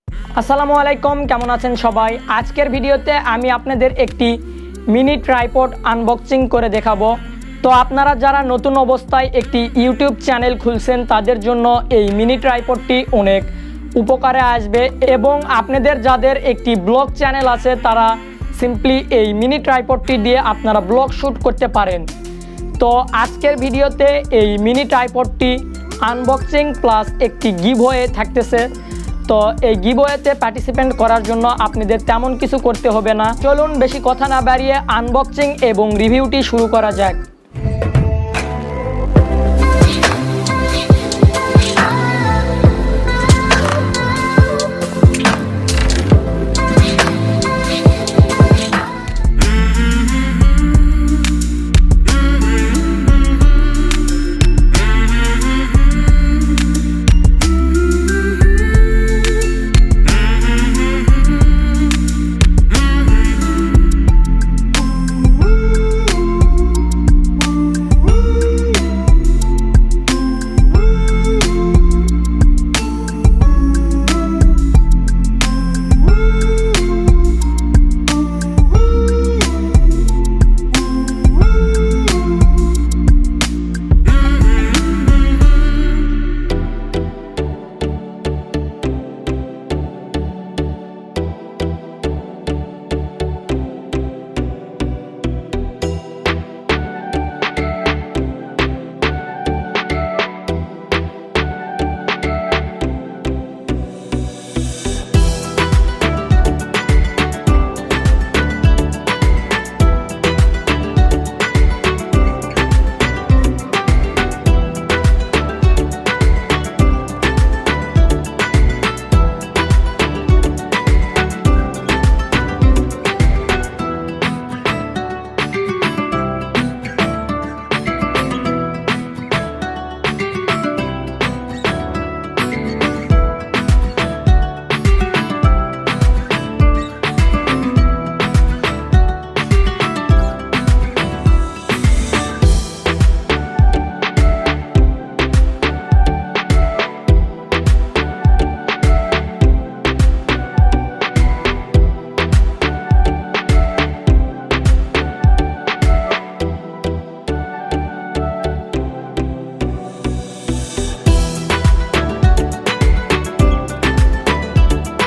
আসসালামু আলাইকুম, কেমন আছেন সবাই। আজকের ভিডিওতে আমি আপনাদের একটি মিনি ট্রাইপড আনবক্সিং করে দেখাবো। তো আপনারা যারা নতুন অবস্থায় একটি ইউটিউব চ্যানেল খুলছেন তাদের জন্য এই মিনি ট্রাইপডটি অনেক উপকারে আসবে, এবং আপনাদের যাদের একটি ব্লগ চ্যানেল আছে তারা সিম্পলি এই মিনি ট্রাইপডটি দিয়ে আপনারা ব্লগ শ্যুট করতে পারেন। তো আজকের ভিডিওতে এই মিনি ট্রাইপডটি আনবক্সিং প্লাস একটি গিভওয়ে থাকতেছে। তো এই গিভওয়েতে পার্টিসিপেন্ট করার জন্য আপনাদের তেমন কিছু করতে হবে না। চলুন বেশি কথা না বাড়িয়ে আনবক্সিং এবং রিভিউটি শুরু করা যাক।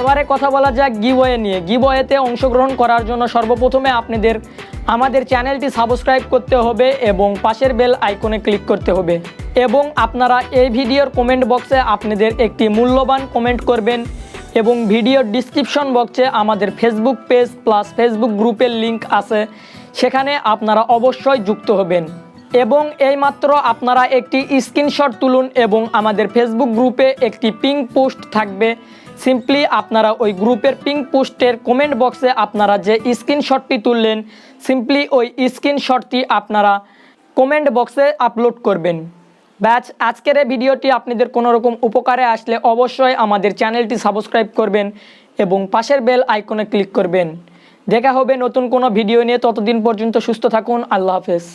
এবারে কথা বলা যাক গিভওয়ে নিয়ে। গিভওয়েতে অংশগ্রহণ করার জন্য সর্বপ্রথমে আপনাদের আমাদের চ্যানেলটি সাবস্ক্রাইব করতে হবে এবং পাশের বেল আইকনে ক্লিক করতে হবে, এবং আপনারা এই ভিডিওর কমেন্ট বক্সে আপনাদের একটি মূল্যবান কমেন্ট করবেন, এবং ভিডিওর ডিসক্রিপশন বক্সে আমাদের ফেসবুক পেজ প্লাস ফেসবুক গ্রুপের লিঙ্ক আছে, সেখানে আপনারা অবশ্যই যুক্ত হবেন। এবং এইমাত্র আপনারা একটি স্ক্রিনশট তুলুন এবং আমাদের ফেসবুক গ্রুপে একটি পিঙ্ক পোস্ট থাকবে। সিম্পলি আপনারা ওই গ্রুপের পিঙ্ক পোস্টের কমেন্ট বক্সে আপনারা যে স্ক্রিনশটটি তুললেন সিম্পলি ওই স্ক্রিনশটটি আপনারা কমেন্ট বক্সে আপলোড করবেন। ব্যাচ, আজকের এই ভিডিওটি আপনাদের কোনো রকম উপকারে আসলে অবশ্যই আমাদের চ্যানেলটি সাবস্ক্রাইব করবেন এবং পাশের বেল আইকনে ক্লিক করবেন। দেখা হবে নতুন কোনো ভিডিও নিয়ে। ততদিন পর্যন্ত সুস্থ থাকুন। আল্লাহ হাফেজ।